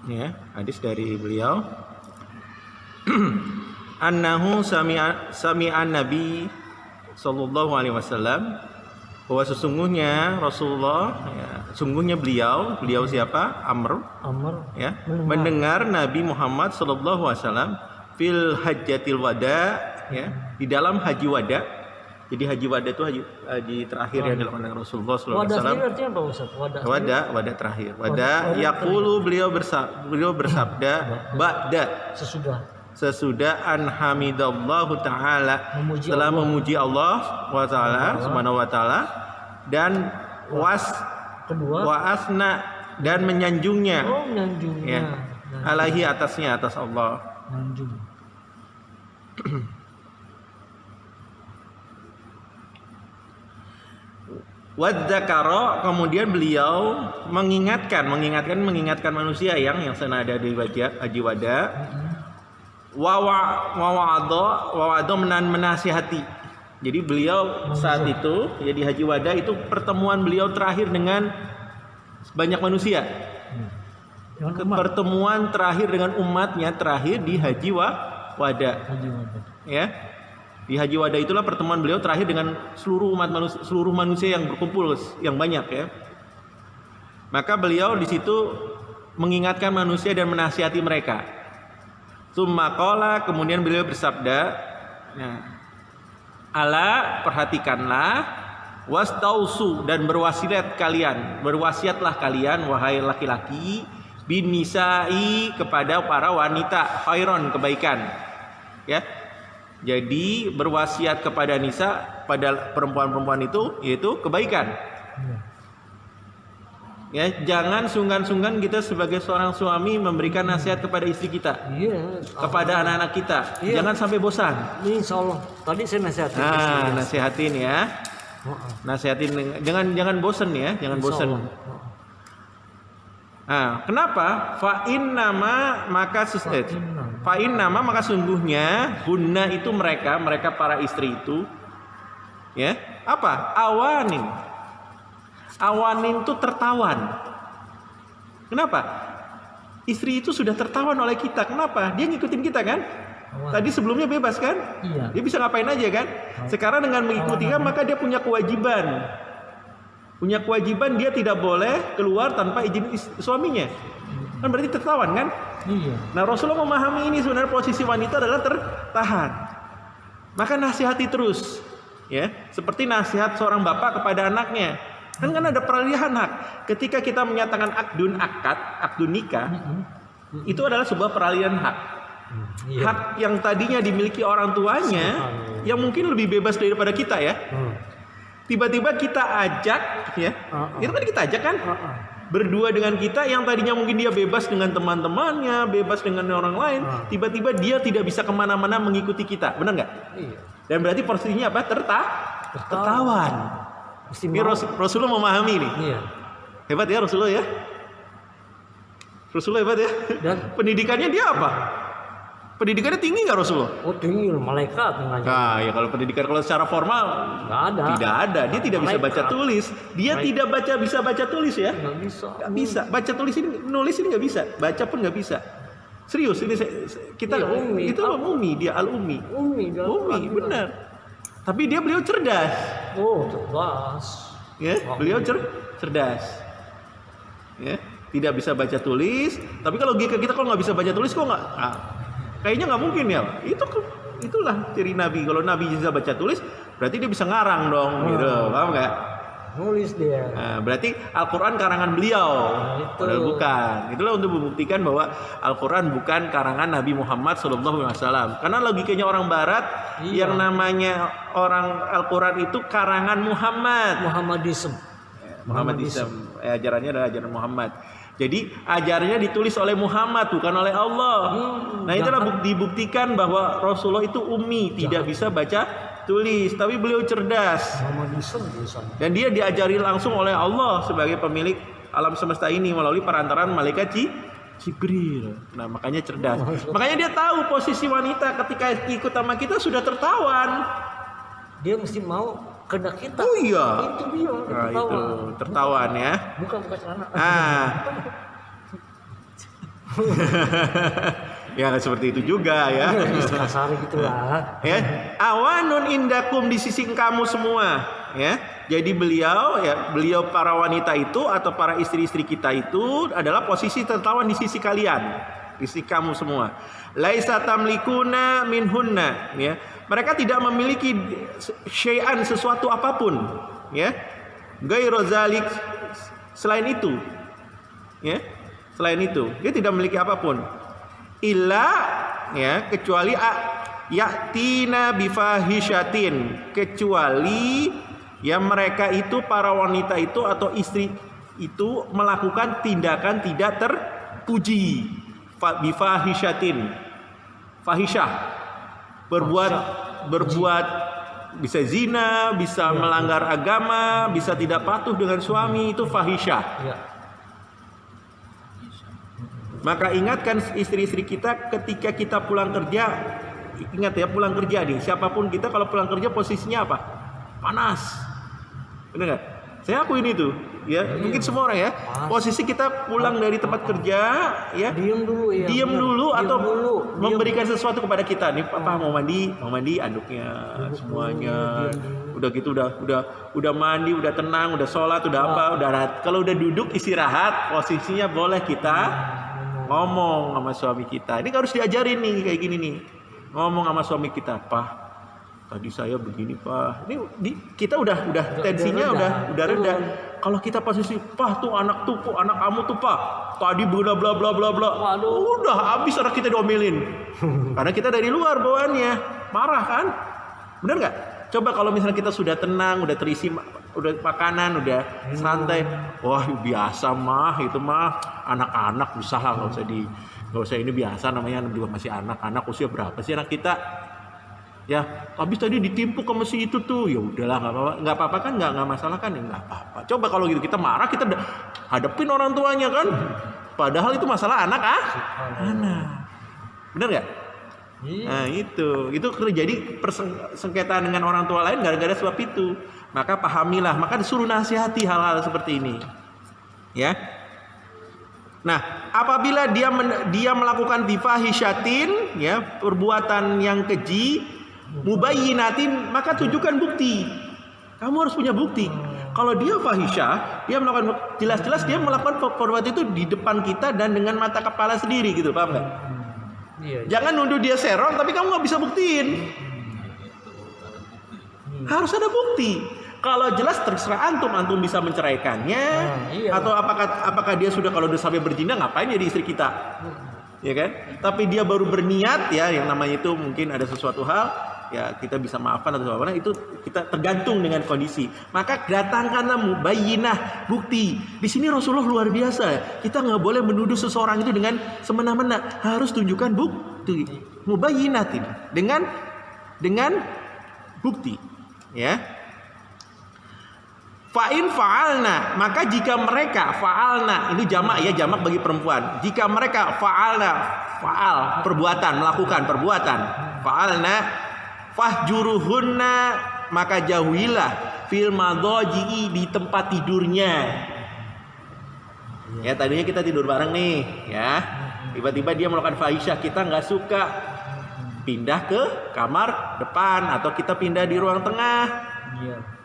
Ya, hadis dari beliau. Annahu sami'an Nabi sallallahu alaihi wasallam, bahwa sesungguhnya Rasulullah, ya, sungguhnya beliau siapa? Amr ya, mendengar Nabi Muhammad sallallahu alaihi wasallam fil hajjatil wada, ya, di dalam haji wada. Jadi haji wada itu haji terakhir yang dilakukan oleh Rasulullah sallallahu alaihi wasallam. Wada artinya apa Ustaz? Wada terakhir. Wada yaqulu, beliau bersabda ba'da, sesudah an hamidallahu ta'ala, setelah memuji Allah wa ta'ala subhanahu wa ta'ala, dan wa asna, dan menyanjungnya, ya, alaihi, atasnya, atas Allah. Wadzakaro, kemudian beliau mengingatkan manusia yang senada di haji wada. Wawa'ado menasihati. Jadi beliau saat itu, ya, di haji wada itu pertemuan beliau terakhir dengan banyak manusia. Pertemuan terakhir dengan umatnya terakhir di haji wada. Ya. Di haji wada itulah pertemuan beliau terakhir dengan seluruh manusia yang berkumpul, yang banyak, ya. Maka beliau di situ mengingatkan manusia dan menasihati mereka. Tsumma qala, kemudian beliau bersabda, nah, ala, perhatikanlah, wastausu, dan berwasiatlah kalian wahai laki-laki, binisai, kepada para wanita, khairon, kebaikan, ya. Jadi berwasiat kepada nisa, pada perempuan-perempuan itu, yaitu kebaikan. Ya, jangan sungkan-sungkan kita sebagai seorang suami memberikan nasihat kepada istri kita, kepada anak-anak kita. Jangan sampai bosan. Insya Allah. Tadi saya nasihatin. Nasihatin, ya. Nasihatin, jangan bosan, ya, jangan bosan. Kenapa? Fa'in nama maka sungguhnya hunna itu mereka para istri itu, ya, apa? Awanin itu tertawan. Kenapa? Istri itu sudah tertawan oleh kita. Kenapa? Dia ngikutin kita, kan? Tadi sebelumnya bebas, kan? Iya. Dia bisa ngapain aja, kan? Sekarang dengan mengikutinya maka dia punya kewajiban. Dia tidak boleh keluar tanpa izin suaminya. Kan berarti tertawan, kan? Iya. Nah, Rasulullah memahami ini, sebenarnya posisi wanita adalah tertahan. Maka nasihati terus, ya. Seperti nasihat seorang bapak kepada anaknya. Kan ada peralihan hak. Ketika kita menyatakan akdun nikah, itu adalah sebuah peralihan hak. Hak yang tadinya dimiliki orang tuanya, yang mungkin lebih bebas daripada kita, ya. Tiba-tiba kita ajak, ya. Itu kan kita ajak, kan? Berdua dengan kita, yang tadinya mungkin dia bebas dengan teman-temannya, bebas dengan orang lain, tiba-tiba dia tidak bisa kemana-mana mengikuti kita, benar nggak? Iya. Dan berarti posisinya apa? Tertawan. Ini Rasulullah memahami ini. Iya. Hebat, ya, Rasulullah, ya. Rasulullah hebat, ya. Dan pendidikannya dia apa? Pendidikannya tinggi nggak Rasulullah? Oh, tinggi, malaikat. Nah, ya, kalau pendidikan kalau secara formal tidak ada. Dia tidak bisa baca tulis. Dia tidak bisa baca tulis, ya. Nggak bisa. Baca tulis ini, nulis ini nggak bisa. Baca pun nggak bisa. Serius, ini kita ummi. Itu ummi, dia al-ummi. Ummi, benar. Tapi beliau cerdas. Oh, cerdas. Ya, beliau cerdas. Ya, tidak bisa baca tulis. Tapi kalau logika kita, kalau nggak bisa baca tulis, kok nggak? Kayaknya nggak mungkin, ya. Itulah ciri Nabi. Kalau Nabi bisa baca tulis, berarti dia bisa ngarang dong, gitu. Paham nggak? Nulis dia. Nah, berarti Al-Quran karangan beliau. Padahal bukan. Itulah untuk membuktikan bahwa Al-Quran bukan karangan Nabi Muhammad SAW. Karena logikanya orang Barat, yang namanya orang Al-Quran itu karangan Muhammad. Muhammadism. Ajarannya adalah ajaran Muhammad. Jadi ajarannya ditulis oleh Muhammad, bukan oleh Allah. Nah, itulah dibuktikan bahwa Rasulullah itu ummi, tidak bisa baca tulis, tapi beliau cerdas. Dan dia diajari langsung oleh Allah sebagai pemilik alam semesta ini melalui perantaraan malaikat Jibril. Nah, makanya cerdas. Makanya dia tahu posisi wanita ketika ikut sama kita sudah tertawan. Dia mesti mau kehendak kita. Oh iya. Itu dia. Nah, itu tertawan, ya. Buka celana. Ya nggak seperti itu juga ya. Kasar gitulah. Ya, awanun indakum di sisi kamu semua, ya. Jadi beliau para wanita itu atau para istri-istri kita itu adalah posisi tertawan di sisi kalian, di sisi kamu semua. Laisa tamlikuna minhunna, ya. Mereka tidak memiliki syai'an sesuatu apapun, ya. Ghairu zalik, selain itu. Ya. Selain itu, dia tidak memiliki apapun. Illa, ya, kecuali yatina bifahishatin, kecuali ya mereka itu para wanita itu atau istri itu melakukan tindakan tidak terpuji, bifahishatin, fahisyah, berbuat bisa zina, bisa melanggar agama, bisa tidak patuh dengan suami, itu fahisyah. Ya. Maka ingatkan istri-istri kita ketika kita pulang kerja. Ingat ya, pulang kerja nih, siapapun kita kalau pulang kerja posisinya apa? Panas. Benar nggak? Saya akuin itu, ya. Mungkin semua orang ya. Posisi kita pulang dari tempat kerja, ya. Diam dulu ya. Diam dulu atau dulu. memberikan sesuatu kepada kita. Nih, papa mau mandi anduknya semuanya. Udah gitu, udah mandi, udah tenang, udah sholat, udah apa, udah. Kalau udah duduk istirahat, posisinya boleh kita ngomong sama suami kita. Ini harus diajarin nih kayak gini nih. Ngomong sama suami kita, "Pak, tadi saya begini, Pak." Ini kita udah tensinya udah reda. Kalau kita posisi, "Pak, tuh anak kamu tuh, Pak. Tadi bla bla bla bla bla." Waduh. Udah habis anak kita diomelin. Karena kita dari luar bawaannya. Marah kan? Bener nggak? Coba kalau misalnya kita sudah tenang, udah terisi udah makanan, udah santai. Wah, biasa mah, itu mah anak-anak usaha, nggak usah ini biasa namanya juga masih anak usia berapa sih anak kita? Ya, habis tadi ditimpuk sama si itu tuh. Ya udahlah, nggak apa-apa kan, nggak masalah kan, ya nggak apa-apa. Coba kalau gitu kita marah, kita hadapin orang tuanya kan. Padahal itu masalah anak. Bener nggak? Nah itu terjadi persengketaan dengan orang tua lain gara-gara sebab itu. Maka pahamilah, maka disuruh nasihati hal-hal seperti ini, ya. Nah, apabila dia melakukan bifahisyatin, ya, perbuatan yang keji, mubayyinatin, maka tunjukkan bukti. Kamu harus punya bukti. Kalau dia fahisyah, dia melakukan jelas-jelas dia melakukan perbuatan itu di depan kita dan dengan mata kepala sendiri gitu, paham nggak? Iya. Jangan nuduh dia serong tapi kamu nggak bisa buktiin. Harus ada bukti. Kalau jelas terserah antum bisa menceraikannya, iya. Atau apakah dia sudah, kalau udah sampai berzina ngapain jadi istri kita, ya kan? Tapi dia baru berniat, ya, yang namanya itu mungkin ada sesuatu hal, ya kita bisa maafkan atau apa, itu kita tergantung dengan kondisi. Maka datangkanlah mubayyinah, bukti. Di sini Rasulullah luar biasa. Kita nggak boleh menuduh seseorang itu dengan semena-mena. Harus tunjukkan bukti. Mubayyinatin dengan bukti, ya. Fa'in fa'alna, maka jika mereka fa'alna, ini jamak ya, jamak bagi perempuan. Jika mereka fa'al perbuatan, melakukan perbuatan, fa'alna fahjuruhunna, maka jauhilah fil madhaji'i, di tempat tidurnya. Ya, tadinya kita tidur bareng nih, ya. Tiba-tiba dia melakukan fahisyah, kita nggak suka, pindah ke kamar depan atau kita pindah di ruang tengah.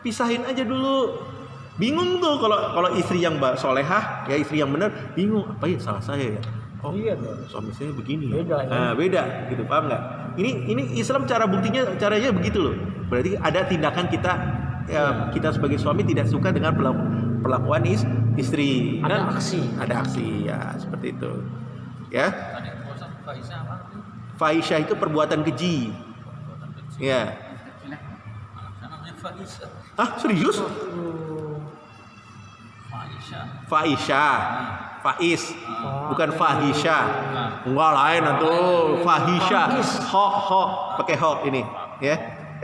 Pisahin aja dulu. Bingung tuh kalau istri yang solehah, ya, istri yang benar, bingung, apa ya salah saya ya? Oh, iya, suami saya begini ya. Beda, ya. Nah, beda gitu, paham nggak? Ini Islam caranya begitu loh. Berarti ada tindakan kita, ya, kita sebagai suami tidak suka dengan perlakuan istri. Ada aksi. Ada aksi, ya, seperti itu. Ya. Fahisyah itu perbuatan keji. Ya. Ah, serius? Faiz, bukan fahisha. Enggak, lain tuh, fahisha. Ho, pakai ho ini, ya.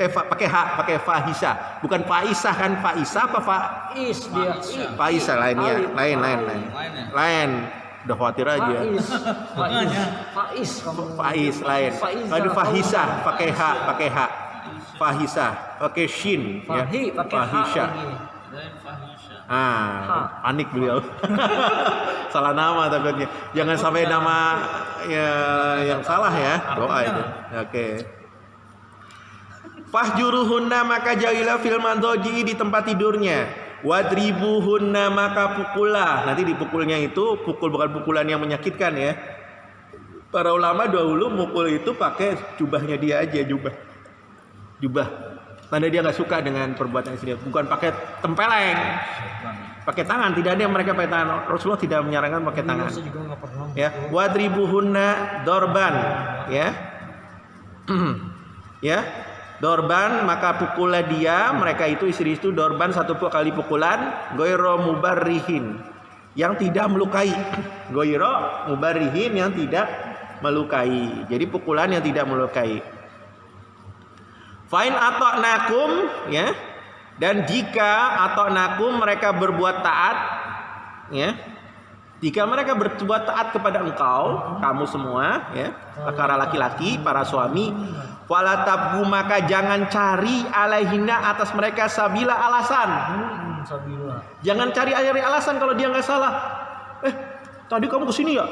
Pakai ha, pakai fahisha. Bukan faisah kan, faisah apa Faiz dia. Faisah lain ya, lain. Udah khawatir aja. Faiz lain. Aduh, fahisha, pakai ha. Fahisha, pakai shin, ya. Fahisha. Panik beliau. Salah nama takutnya. Jangan sampai nama ya, yang salah ya. Doa itu. Oke. Fahjuruhunna, maka jauhilah fil madhaji, di tempat tidurnya. Wadribuhunna, maka pukullah. Nanti dipukulnya itu pukul bukan pukulan yang menyakitkan ya. Para ulama dahulu mukul itu pakai jubahnya dia aja, jubah. Tanda dia nggak suka dengan perbuatan istri, bukan pakai tempeleng, pakai tangan. Tidak ada yang mereka pakai tangan. Rasulullah tidak menyarankan pakai tangan. Ya, wadribuhunna dorban, ya, ya, dorban, maka pukullah dia, mereka itu istri itu dorban 1 kali pukulan, goiro mubarrihin, yang tidak melukai, goiro mubarrihin, yang tidak melukai. Jadi pukulan yang tidak melukai. Fa'in ata'nakum, ya. Dan jika ata'nakum, mereka berbuat taat, ya. Jika mereka berbuat taat kepada engkau, kamu semua, ya, para laki-laki, para suami, wala tabgu, maka jangan cari alaihinna, atas mereka sabila, alasan. Jangan cari alasan kalau dia nggak salah. Tadi kamu kesini ya?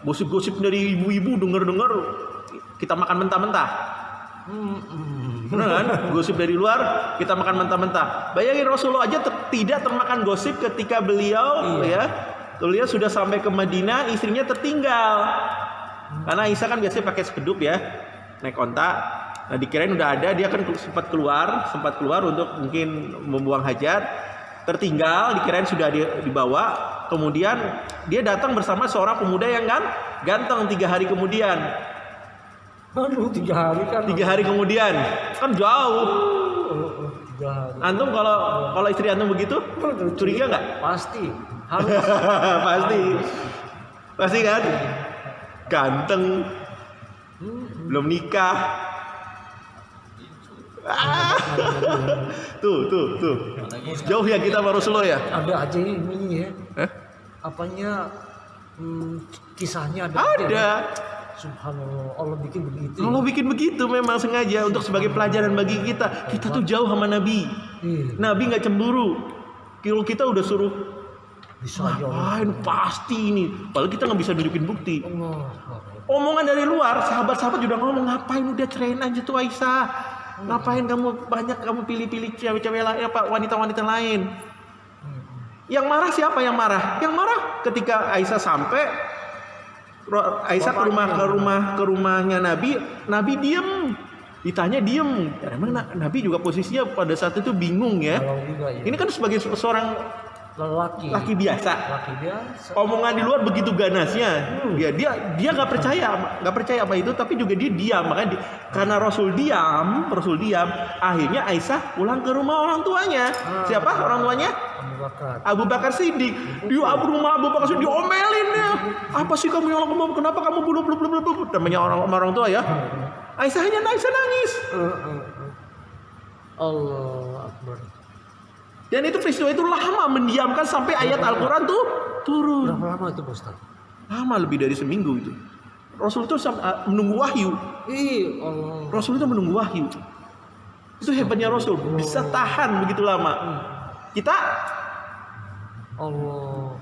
Gosip-gosip dari ibu-ibu, dengar kita makan mentah-mentah. Benar kan? Gosip dari luar kita makan mentah-mentah. Bayangin Rasulullah aja tidak termakan gosip ketika beliau beliau sudah sampai ke Madinah, istrinya tertinggal. Karena Aisyah kan biasanya pakai sekedup ya, naik onta. Nah dikirain udah ada, dia kan sempat keluar untuk mungkin membuang hajat. Tertinggal, dikirain sudah dibawa. Kemudian dia datang bersama seorang pemuda yang ganteng 3 hari kemudian. Aduh, 3 hari kan. 3 hari kemudian, kan jauh. 3 hari. Antum kalau istri antum begitu, curiga nggak? Pasti. Harus. Pasti kan? Ganteng, belum nikah. Tuh. Jauh ya kita sama Rasulullah ya. Ada aja ini ya. Apanya kisahnya ada. Ada. Subhanallah, Allah bikin begitu. Allah bikin begitu memang sengaja untuk sebagai pelajaran bagi kita. Kita tuh jauh sama Nabi. Nabi nggak cemburu. Kalau kita udah suruh bisa ngapain pasti ini. Padahal kita nggak bisa nunjukin bukti. Omongan dari luar, sahabat-sahabat juga ngomong, ngapain udah cerain aja tuh Aisyah. Ngapain kamu pilih-pilih cewek-cewek lain, wanita-wanita lain. Yang marah siapa yang marah? Yang marah ketika Aisyah sampai, Aisyah ke rumahnya Nabi diem, ditanya diem. Emang Nabi juga posisinya pada saat itu bingung ya. Ini kan sebagai seorang laki biasa. Omongan di luar begitu ganasnya. Dia nggak percaya apa itu, tapi juga dia diam. Makanya karena Rasul diam, akhirnya Aisyah pulang ke rumah orang tuanya. Siapa orang tuanya? Abu Bakar Siddiq. Dia rumah Abu Bakar Siddiq diomelin ya. Apa sih kamu yang ngomong? Kenapa kamu bunuh? Namanya orang tua ya. Aisyah nangis. Allah Akbar. Dan itu peristiwa itu lama mendiamkan sampai ayat Al-Quran tuh turun. Berapa lama itu Ustaz? Lama, lebih dari seminggu itu. Rasul itu menunggu wahyu. Allah. Rasul itu menunggu wahyu. Itu hebatnya Rasul, bisa tahan begitu lama. Kita Allah.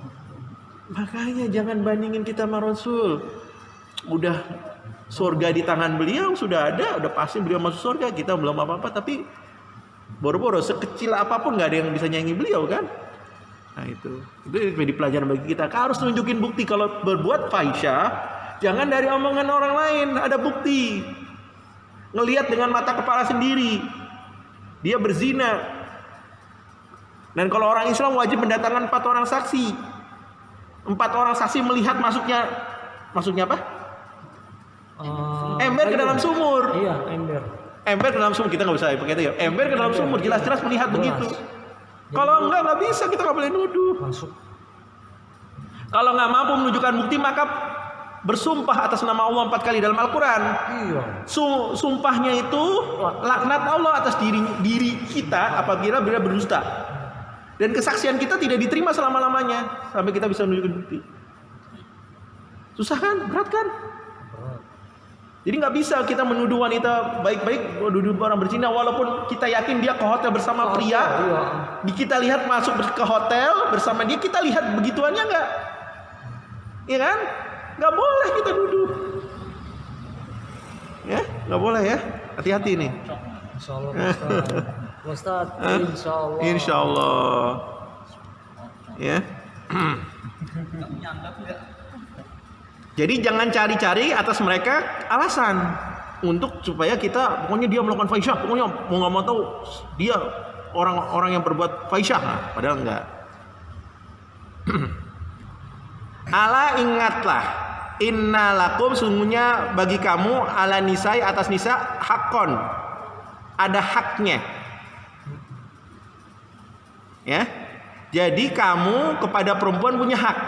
Makanya jangan bandingin kita sama Rasul. Udah surga di tangan beliau sudah ada, udah pasti beliau masuk surga. Kita belum apa-apa, tapi boro-boro sekecil apapun nggak ada yang bisa nyanyi beliau kan. Nah itu jadi pelajaran bagi kita. Harus nunjukin bukti kalau berbuat fahisyah. Jangan dari omongan orang lain, ada bukti. Ngelihat dengan mata kepala sendiri dia berzina. Dan kalau orang Islam wajib mendatangkan 4 orang saksi. 4 orang saksi melihat masuknya apa? Ember ke dalam sumur. Iya, ember ke dalam sumur, kita nggak bisa pakai itu ya. Ember ke dalam sumur, jelas-jelas melihat begitu. Kalau nggak bisa, kita nggak boleh nuduh. Masuk. Kalau nggak mampu menunjukkan bukti, maka bersumpah atas nama Allah 4 kali dalam Al-Quran. Iya. Sumpahnya itu laknat Allah atas diri kita apabila berdusta. Dan kesaksian kita tidak diterima selama-lamanya sampai kita bisa menunjukkan bukti. Susah kan? Berat kan? Jadi nggak bisa kita menuduh wanita baik-baik, menuduh orang berzina walaupun kita yakin dia ke hotel bersama pria. Kita lihat masuk ke hotel bersama dia, kita lihat begituannya nggak? Iya kan? Nggak boleh kita nuduh. Ya, nggak boleh ya. Hati-hati nih. Insyaallah Ustaz. Insyaallah. Insyaallah. Ya. Jadi jangan cari-cari atas mereka alasan untuk supaya kita pokoknya dia melakukan faisyah, pokoknya mau nggak mau tahu dia orang-orang yang berbuat faisyah, padahal enggak. Ala ingatlah, innalakum sungguhnya bagi kamu ala nisai atas nisa hakon, ada haknya. Ya, jadi kamu kepada perempuan punya hak.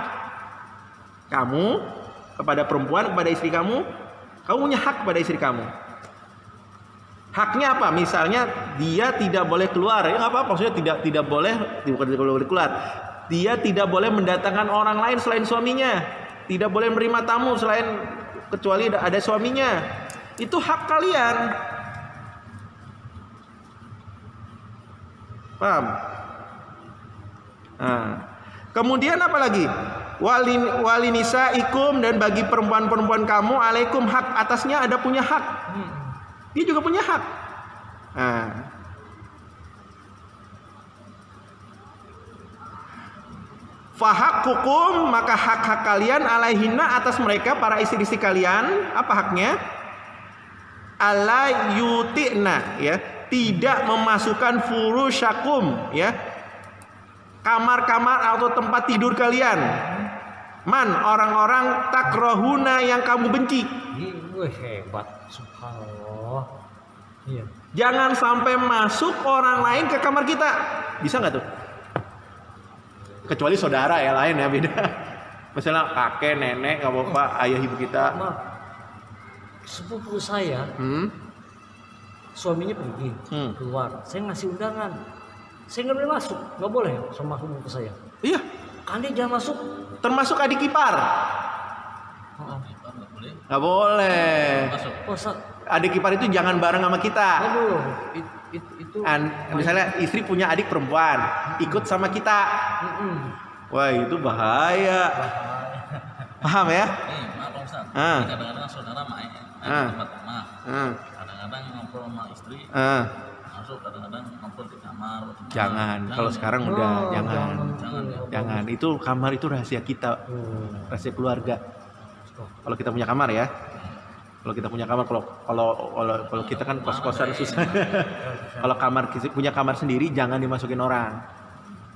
Kamu kepada perempuan, kepada istri kamu punya hak kepada istri kamu. Haknya apa? Misalnya dia tidak boleh keluar, ya nggak apa-apa. Maksudnya tidak boleh, bukan tidak boleh keluar. Dia tidak boleh mendatangkan orang lain selain suaminya. Tidak boleh menerima tamu selain kecuali ada suaminya. Itu hak kalian. Paham? Nah, kemudian apa lagi? Wali nisaikum, dan bagi perempuan-perempuan kamu alaikum hak, atasnya ada punya hak. Dia juga punya hak. Nah. Fahakukum, maka hak-hak kalian alaihinna atas mereka para istri-istri kalian. Apa haknya? Ala yutina, ya, tidak memasukkan furusyakum, ya, kamar-kamar atau tempat tidur kalian. Man, orang-orang takrohuna yang kamu benci. Wih, hebat, subhanallah. Iya. Jangan sampai masuk orang lain ke kamar kita. Bisa nggak tuh? Kecuali saudara ya, lain ya, beda. Misalnya kakek, nenek, nggak apa-apa, ayah ibu kita. Maaf, sepupu saya, suaminya pergi keluar. Saya ngasih undangan. Saya nggak boleh masuk, nggak boleh sama sepupu saya. Iya. Anda jangan masuk. Termasuk adik ipar. Nggak boleh. Adik ipar itu jangan bareng sama kita. Aduh, itu. Misalnya istri punya adik perempuan, ikut sama kita. Wah, itu bahaya. Paham ya? Maaf Ustaz. Kadang-kadang saudara main tempat rumah. Kadang-kadang ngobrol sama istri. Masuk, kadang-kadang ngobrol di kamar. Jangan. Kalau sekarang udah jangan. Itu kamar itu rahasia kita, rahasia keluarga. Kalau kita punya kamar ya. Kalau kita punya kamar, kalau kita kan kos-kosan susah. Kalau punya kamar sendiri jangan dimasukin orang.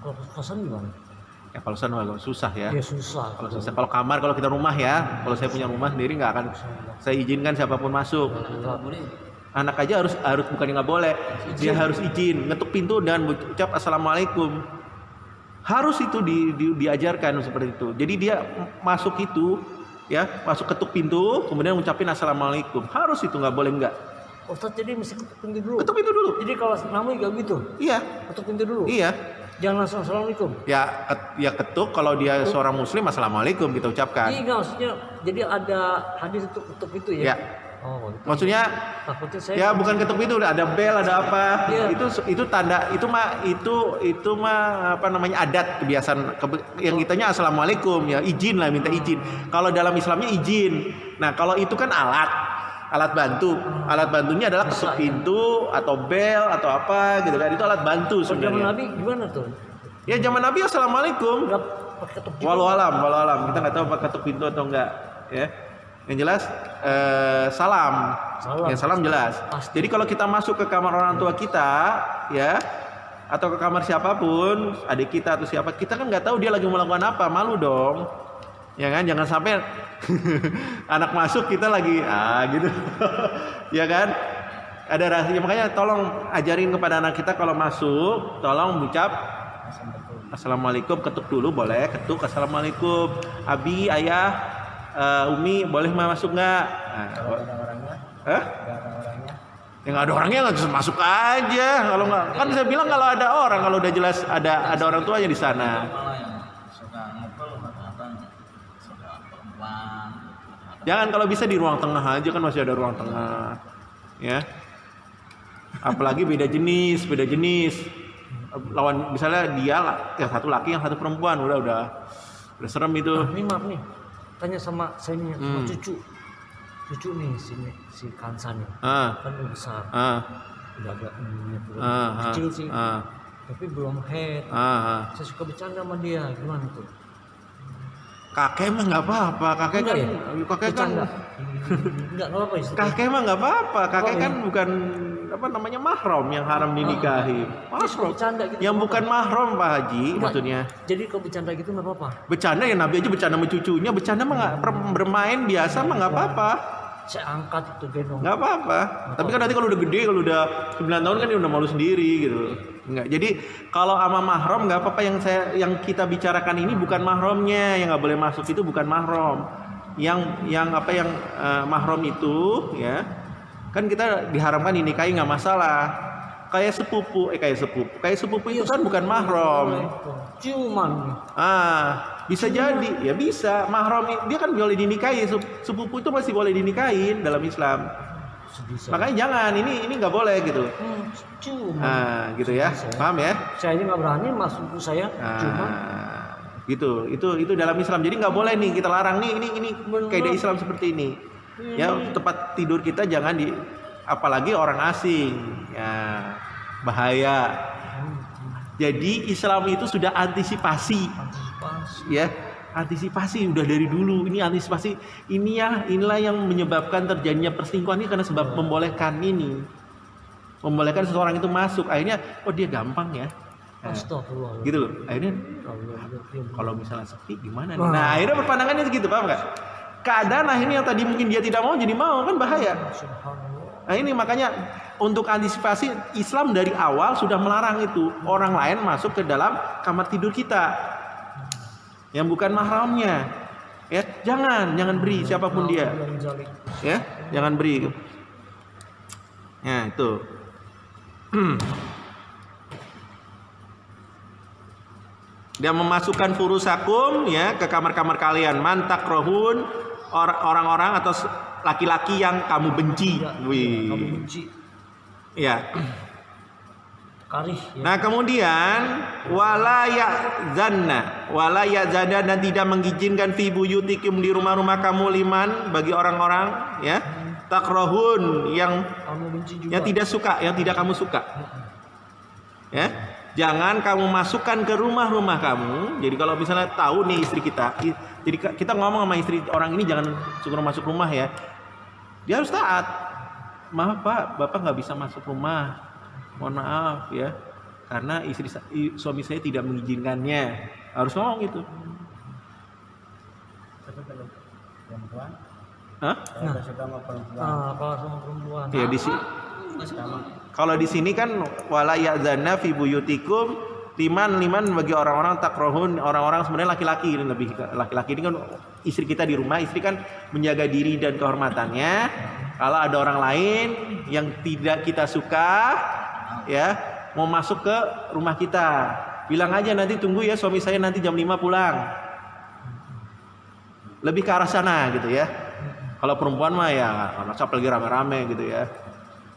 Kalau kosan gimana? Ya kalau kosan agak susah ya. Iya susah. Kalau kamar, kalau kita rumah ya, kalau saya punya rumah sendiri nggak akan saya izinkan siapapun masuk. Anak aja harus bukannya nggak boleh, dia harus izin, ngetuk pintu dan ucap assalamualaikum. Harus itu diajarkan seperti itu. Jadi dia masuk itu, ya masuk ketuk pintu, kemudian ngucapin assalamualaikum. Harus itu, nggak boleh nggak. Ustaz, jadi mesti ketuk pintu dulu. Ketuk pintu dulu. Jadi kalau namu juga gitu. Iya. Ketuk pintu dulu. Iya. Jangan langsung assalamualaikum. Ya ketuk, kalau dia seorang muslim assalamualaikum kita ucapkan. Iya, maksudnya jadi ada hadis untuk ketuk pintu ya. Ya. Oh, gitu. Maksudnya ya bukan ketuk pintu, ada bel, ada apa. Iya. Itu tanda, itu mah apa namanya, adat kebiasaan yang kitanya assalamualaikum, ya izin lah, minta izin. Kalau dalam Islamnya izin. Nah, kalau itu kan alat bantu. Alat bantunya adalah ketuk pintu atau bel atau apa gitu kan. Itu alat bantu sebenarnya. Zaman Nabi gimana tuh? Ya zaman Nabi assalamualaikum. Enggak pakai ketuk pintu. Walau alam. Kita nggak tahu pakai ketuk pintu atau enggak, ya. Yang jelas salam. Yang salam jelas. Pasti. Jadi kalau kita masuk ke kamar orang tua kita, ya, atau ke kamar siapapun, adik kita atau siapa, kita kan nggak tahu dia lagi melakukan apa, malu dong. Ya kan, jangan sampai anak masuk kita lagi gitu. Ya kan? Ada rahasia, makanya tolong ajarin kepada anak kita kalau masuk, tolong ucap assalamualaikum, ketuk dulu boleh, ketuk assalamualaikum. Abi, ayah, Umi, boleh masuk nggak? Kalau ada orangnya? Hah? Ada orangnya? Yang ada orangnya nggak bisa masuk aja. Kalau nggak, kan saya bilang kalau ada orang, kalau udah jelas ada orang tuanya di sana. Malah yang suka ngobrol kadang-kadang suka perempuan, Jangan, kalau bisa di ruang tengah aja, kan masih ada ruang tengah. Ya. Apalagi beda jenis. Lawan misalnya dia ya satu laki yang satu perempuan, udah serem itu. Ini maaf nih, tanya sama saya nih, sama cucu nih si Kansa nih, kan udah besar, udah agak kecil sih, tapi belum head. Saya suka bercanda sama dia, gimana tuh? Kakek mah nggak apa-apa, kakek kan, kakek kan nggak apa-apa. Kakek mah nggak apa-apa, kakek kan bukan apa namanya mahram yang haram dinikahi. Mahram gitu, yang bukan mahram Pak Haji, maksudnya. Jadi kalau bercanda gitu nggak apa-apa. Bercanda ya, Nabi aja bercanda sama cucunya, bercanda mah nggak, bermain biasa mah nggak apa-apa. Saya angkat itu gendong. Nggak apa-apa. Tapi kan nanti kalau udah gede, kalau udah 9 tahun kan dia udah malu sendiri gitu. Enggak. Jadi kalau sama mahram nggak apa-apa, yang kita bicarakan ini bukan mahramnya, yang nggak boleh masuk itu bukan mahram. Yang mahram itu ya. Kan kita diharamkan dinikahi nggak masalah. Kayak sepupu itu kan bukan mahram. Ciuman. Bisa jadi, ya bisa. Mahram dia kan boleh dinikahi, sepupu itu masih boleh dinikahin dalam Islam. Makanya jangan, ini nggak boleh gitu. Ciuman. Gitu ya. Paham ya? Saya ini nggak berani masuk saya ciuman. Gitu. Itu dalam Islam. Jadi nggak boleh nih kita larang nih. Ini kaidah Islam seperti ini. Ya, tempat tidur kita jangan apalagi orang asing. Ya, bahaya. Jadi Islam itu sudah antisipasi. Ya, antisipasi udah dari dulu. Ini antisipasi. Inilah yang menyebabkan terjadinya perselingkuhan ini karena sebab membolehkan ini. Membolehkan seseorang itu masuk. Akhirnya dia gampang ya. Astagfirullah. Gitu loh. Akhirnya kalau misalnya sepi gimana nih? Nah, akhirnya berpandangannya segitu, paham enggak? Keadaan akhirnya yang tadi mungkin dia tidak mau jadi mau, kan bahaya. Nah ini makanya untuk antisipasi Islam dari awal sudah melarang itu orang lain masuk ke dalam kamar tidur kita yang bukan mahramnya. Ya, jangan beri siapapun dia. Ya, jangan beri. Ya, itu. Dia memasukkan furusakum ya ke kamar-kamar kalian, mantak rohun, orang-orang atau laki-laki yang kamu benci. Wih. Kamu benci. Ya. Karih. Ya. Nah kemudian wala ya'zanna dan tidak mengizinkan fi buyutikum di rumah-rumah kamu liman bagi orang-orang ya takrohun yang kamu benci juga. Yang tidak suka, yang tidak kamu suka. Ya. Jangan kamu masukkan ke rumah-rumah kamu. Jadi kalau misalnya tahu nih istri kita, jadi kita ngomong sama istri orang ini jangan suka masuk rumah ya. Dia harus taat. Maaf Pak, Bapak nggak bisa masuk rumah. Mohon maaf ya, karena suami saya tidak mengizinkannya. Harus ngomong gitu. Tapi kalau perempuan, Kalau sama perempuan, kalau sama perempuan. Ya di sini. Kalau di sini kan wala ya'zanna fi buyutikum liman bagi orang-orang takrohun, orang-orang sebenarnya laki-laki, lebih laki-laki ini kan istri kita di rumah, istri kan menjaga diri dan kehormatannya. Kalau ada orang lain yang tidak kita suka ya mau masuk ke rumah kita, bilang aja nanti tunggu ya suami saya nanti jam 5 pulang. Lebih ke arah sana gitu ya. Kalau perempuan mah ya masa apalagi rame-rame gitu ya.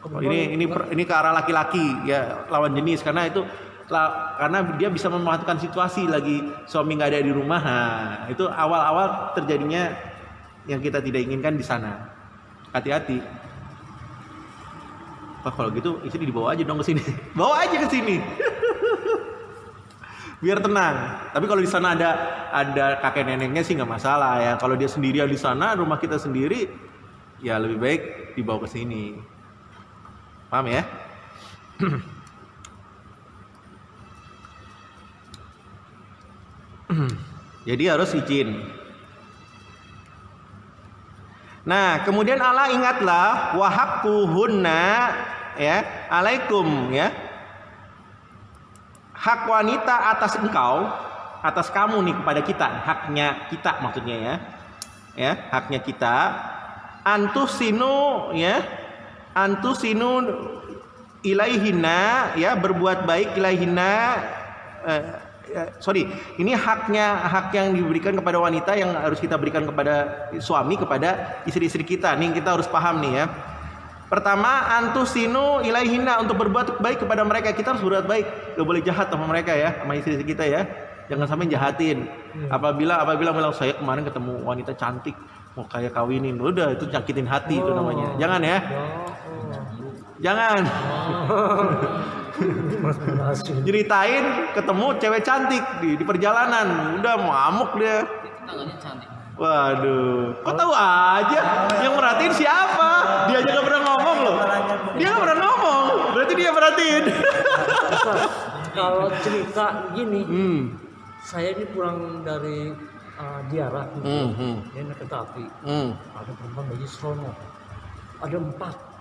Ini ke arah laki-laki ya, lawan jenis, karena dia bisa memanfaatkan situasi lagi suami nggak ada di rumah. Nah, itu awal-awal terjadinya yang kita tidak inginkan di sana. Hati-hati. Kalau gitu istri dibawa aja dong ke sini. Bawa aja ke sini. Biar tenang. Tapi kalau di sana ada kakek neneknya sih nggak masalah ya. Kalau dia sendirian di sana, rumah kita sendiri, ya lebih baik dibawa ke sini. Paham ya? Jadi harus izin. Nah, kemudian Allah ingatlah wahaqquhunna ya, alaikum ya. Hak wanita atas engkau, atas kamu nih kepada kita, haknya kita maksudnya ya. Ya, haknya kita antusinu ya. Antusinu ilaihina ya, berbuat baik ilaihina ini hak yang diberikan kepada wanita yang harus kita berikan kepada suami, kepada istri-istri kita. Nih kita harus paham nih ya. Pertama, antusinu ilaihina, untuk berbuat baik kepada mereka. Kita harus berbuat baik, gak boleh jahat sama mereka ya, sama istri-istri kita ya. Jangan sampai jahatin. Apabila bilang saya kemarin ketemu wanita cantik, mau kayak kawinin, udah itu nyakitin hati itu namanya. Jangan ya. Jangan. Ceritain ketemu cewek cantik di perjalanan, udah mau amuk dia. Tangannya cantik. Waduh, kok tahu aja? Yang merhatiin siapa? Dia aja gak pernah ngomong loh. Dia gak pernah ngomong, berarti dia perhatiin. Kalau cerita gini, saya ini pulang dari Diara, dia naik kereta api, ada perempuan baju serono, ada 4.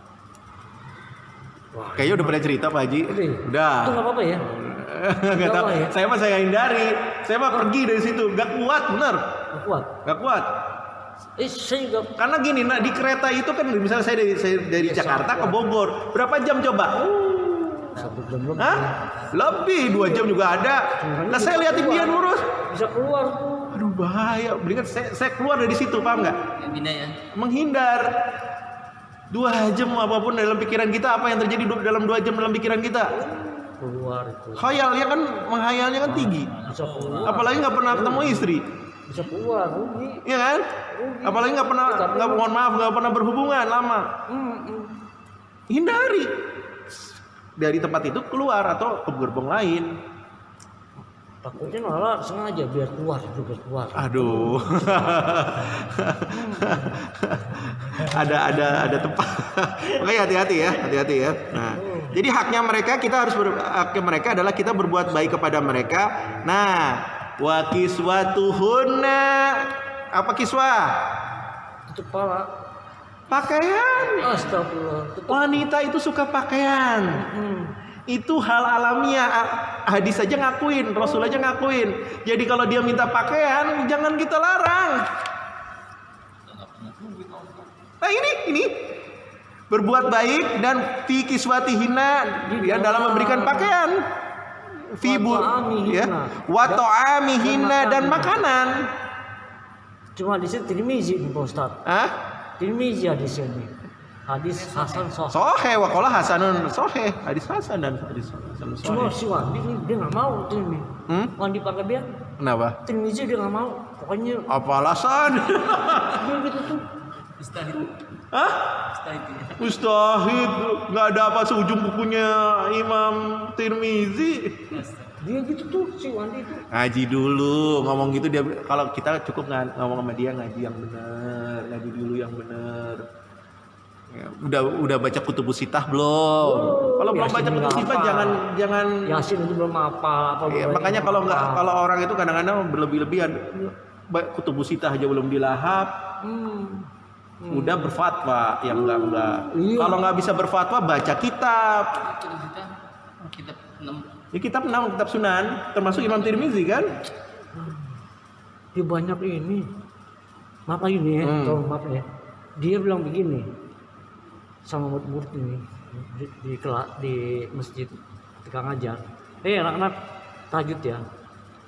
Wah, kayaknya udah pernah cerita Pak Haji. Udah. Itu nggak apa-apa ya? Nggak tahu. Ya? Saya mah saya hindari. Saya mah pergi dari situ. Gak kuat, bener. Gak kuat. Saya juga. Karena gini, di kereta itu kan misalnya saya dari Jakarta ke Bogor, berapa jam coba? 1 jam lebih. Hah? Lebih 2 jam juga ada. Nah saya liatin dia lurus. Bisa keluar tuh. Aduh bahaya. Mendingan saya keluar dari situ, paham nggak? Ya. Menghindar. 2 jam apapun dalam pikiran kita, apa yang terjadi dalam 2 jam dalam pikiran kita? Keluar itu. Khayalnya kan, menghayalnya kan tinggi. Bisa keluar. Apalagi nggak pernah ketemu istri. Bisa keluar, rugi. Iya kan? Apalagi nggak pernah berhubungan lama. Hindari. Dari tempat itu keluar atau ke gerbong lain. Takutnya malah sengaja biar keluar. Aduh. ada tempat. Oke, hati-hati ya. Nah, jadi haknya mereka mereka adalah kita berbuat baik kepada mereka. Nah, wa kiswatuhunna, apa kiswah? Tutup kepala. Pakaian. Astagfirullah. Wanita itu suka pakaian. Itu hal alamiah. Hadis aja ngakuin, Rasul aja ngakuin. Jadi kalau dia minta pakaian, jangan kita larang. Nah ini berbuat baik dan fi kiswatihina, ya, dalam memberikan pakaian, fi ya, wa ta'amihina, dan makanan. Cuma di sini Tirmizi nih Pak Ustaz. Tirmizi di sini. Hadis Hasan Soheh, wakola Hasanun Soheh, hadis Hasan dan hadis Hasan Soheh. Cuma si Wandi ini dia nggak mau Tirmizi. Wandi pakai dia. Kenapa? Tirmizi dia nggak mau. Pokoknya. Apa alasan? Dia gitu tuh. Mustahid. Hah? Mustahid. Nggak ada apa seujung bukunya Imam Tirmizi. Dia gitu tuh si Wandi itu. Ngaji dulu, ngomong gitu dia. Kalau kita cukup ngomong sama dia, ngaji yang benar, ngaji dulu yang benar. Ya, udah baca Kutubus Sittah belum? Kalau belum baca Kutubus Sittah jangan Yasin itu belum apa ya, makanya kalau orang itu kadang-kadang berlebih-lebihan. Kutubus Sittah aja belum dilahap. Udah berfatwa yang enggak. Iya. Kalau nggak bisa berfatwa baca kitab. Kitab 6. Ya, kitab 6, kitab Sunan, termasuk Imam Tirmizi kan? Dia banyak ini. Maaf ini ya, maaf ya. Dia bilang begini. Sama murid ini di masjid Kang Ajar. Anak-anak tahajud ya.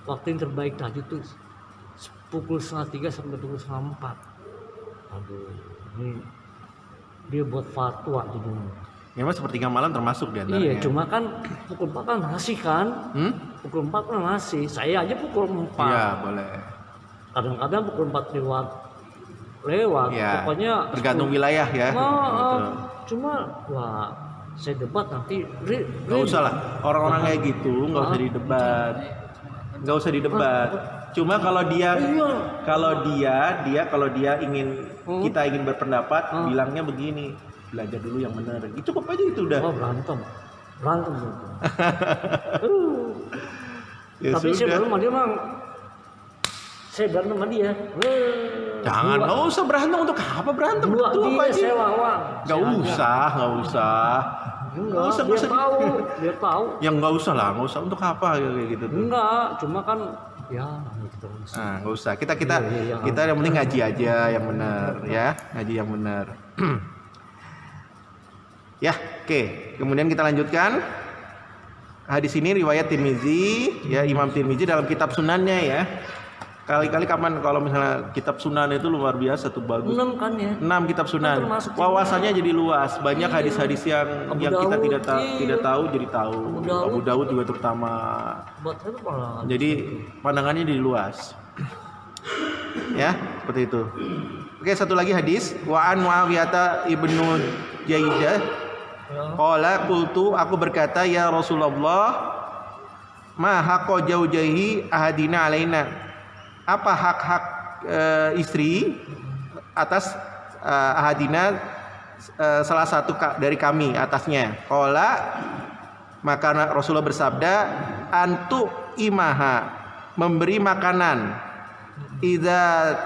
Waktu yang terbaik tahajud tuh pukul 2:30 sampai pukul 4. Aduh, ini dia buat fatwa di dunia. Memang sepertiga malam termasuk di antaranya. Iya, cuma kan pukul 4 kan masih kan? Pukul 4 kan masih. Saya aja pukul 4. Iya, boleh. Kadang-kadang pukul 4 lewat ya, pokoknya tergantung wilayah ya. Cuma saya debat nanti nggak usah lah, orang-orang kayak gitu nggak usah didebat, cuma kalau dia ingin kita ingin berpendapat, bilangnya begini, belajar dulu yang benar, itu cukup aja, itu udah. berantem Ya tapi sudah. Saya berantem sama dia. Jangan, nggak usah berantem. Untuk apa berantem? Saya lawan. Nggak usah. Dia tahu. Yang nggak usah lah, nggak usah. Untuk apa kayak gitu tuh? Enggak, cuma kan ya gitu. Nah, nggak usah. Kita yang penting ngaji aja yang benar, ya, ngaji yang benar. Ya, oke. Kemudian kita lanjutkan. Hadis ini riwayat Tirmizi, ya Imam Tirmizi dalam kitab sunannya ya. Kali-kali kapan kalau misalnya kitab sunan itu luar biasa tuh bagus. 6 kan ya. 6 kitab sunan. Wawasannya jadi luas, banyak hadis-hadis yang kita tidak tahu jadi tahu. Abu Dawud juga terutama. Jadi pandangannya jadi luas. Ya, seperti itu. Oke, satu lagi hadis wa an Muawiyah ibnu Jaidah qala qultu, aku berkata ya Rasulullah ma haqqo jaujahi ahadina alaina, apa hak-hak istri atas ahadina salah satu dari kami atasnya. Qala, maka Rasulullah bersabda antu imaha, memberi makanan, idza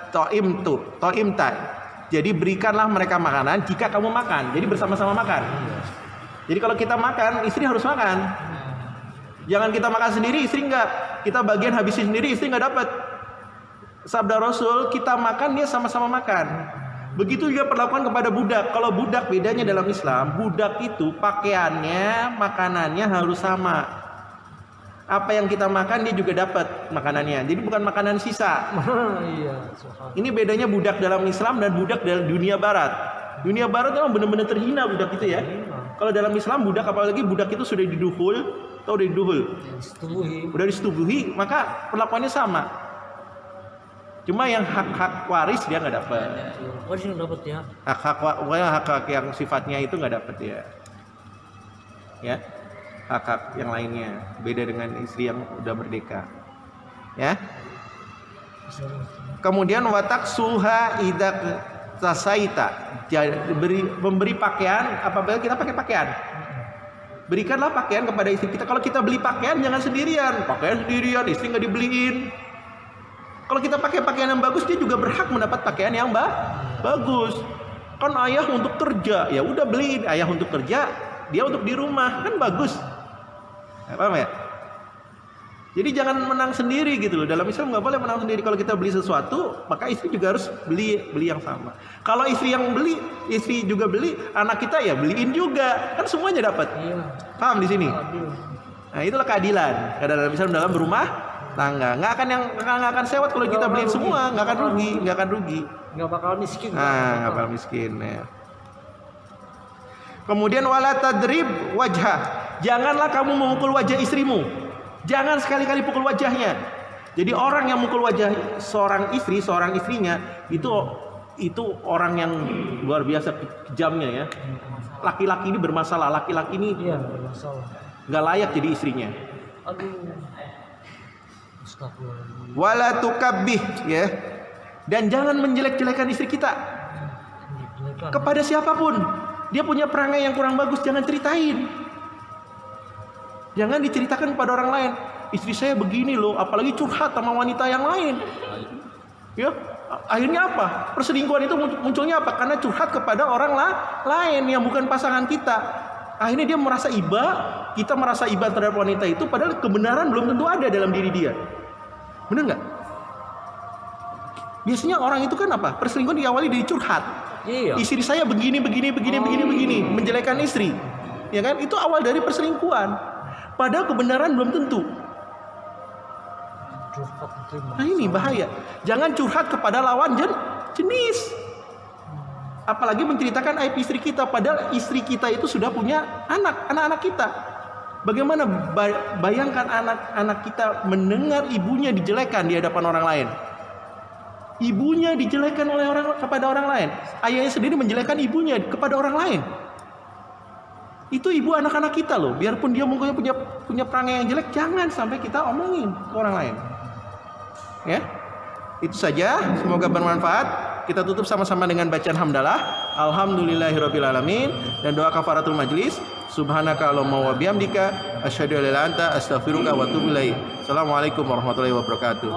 ta'imta, jadi berikanlah mereka makanan jika kamu makan. Jadi bersama-sama makan. Jadi kalau kita makan, istri harus makan. Jangan kita makan sendiri, istri enggak. Kita bagian habisin sendiri, istri enggak dapat. Sabda Rasul, kita makan, dia sama-sama makan. Begitu juga perlakuan kepada budak. Kalau budak, bedanya dalam Islam, budak itu pakaiannya, makanannya harus sama. Apa yang kita makan dia juga dapat makanannya. Jadi bukan makanan sisa. Ini bedanya budak dalam Islam dan budak dalam dunia barat. Dunia barat memang benar-benar terhina budak itu ya. Kalau dalam Islam budak, apalagi budak itu sudah diduhul atau udah diduhul, udah disetubuhi, maka perlakuannya sama. Cuma yang hak-hak waris dia nggak dapat. Waris yang dapat ya. Hak-hak yang sifatnya itu nggak dapat ya. Ya. Hak-hak yang lainnya beda dengan istri yang udah merdeka, ya. Kemudian watak suha idak tasaita, memberi pakaian apabila kita pakai pakaian. Berikanlah pakaian kepada istri kita. Kalau kita beli pakaian jangan sendirian, pakaian sendirian, istri nggak dibeliin. Kalau kita pakai pakaian yang bagus, dia juga berhak mendapat pakaian yang bagus. Kan ayah untuk kerja, ya udah beliin. Ayah untuk kerja, dia untuk di rumah, kan bagus. Paham ya? Jadi jangan menang sendiri gitu loh. Dalam Islam nggak boleh menang sendiri. Kalau kita beli sesuatu, maka istri juga harus beli yang sama. Kalau istri yang beli, istri juga beli, anak kita ya beliin juga. Kan semuanya dapat. Paham di sini? Nah, itulah keadilan. Dalam Islam dalam berumah tangga. Nggak akan sewot kalau kita beliin semua. Nggak akan rugi. Nggak bakal miskin. Nggak bakal miskin. Ya. Kemudian wala tadrib wajha. Janganlah kamu memukul wajah istrimu. Jangan sekali-kali pukul wajahnya. Jadi orang yang memukul wajah seorang istri, seorang istrinya itu orang yang luar biasa kejamnya ya. Laki-laki ini bermasalah. Laki-laki ini bermasalah. Nggak layak jadi istrinya. Aduh. Astagfirullah. Wala tukabbih ya. Dan jangan menjelek-jelekan istri kita. Kepada siapapun. Dia punya perangai yang kurang bagus, jangan ceritain. Jangan diceritakan kepada orang lain. Istri saya begini loh, apalagi curhat sama wanita yang lain. Ya, akhirnya apa? Perselingkuhan itu munculnya apa? Karena curhat kepada orang lain yang bukan pasangan kita. Akhirnya dia merasa iba, kita merasa iba terhadap wanita itu, padahal kebenaran belum tentu ada dalam diri dia. Benar nggak? Biasanya orang itu kan apa? Perselingkuhan diawali dari curhat. Iya. Istri saya begini, menjelekan istri. Ya kan? Itu awal dari perselingkuhan. Padahal kebenaran belum tentu. Nah ini bahaya. Jangan curhat kepada lawan jenis. Apalagi menceritakan aib istri kita. Padahal istri kita itu sudah punya anak-anak kita. Bagaimana bayangkan anak-anak kita mendengar ibunya dijelekan di hadapan orang lain. Ibunya dijelekan kepada orang lain. Ayahnya sendiri menjelekan ibunya kepada orang lain. Itu ibu anak-anak kita loh. Biarpun dia mungkin punya perangai yang jelek, jangan sampai kita omongin ke orang lain. Ya, itu saja. Semoga bermanfaat. Kita tutup sama-sama dengan bacaan hamdalah. Alhamdulillahirabbil alamin dan doa kafaratul majlis. Subhanaka Allahumma wa bihamdika asyhadu an la ilaha illa anta astaghfiruka wa atubu ilaik. Assalamualaikum warahmatullahi wabarakatuh.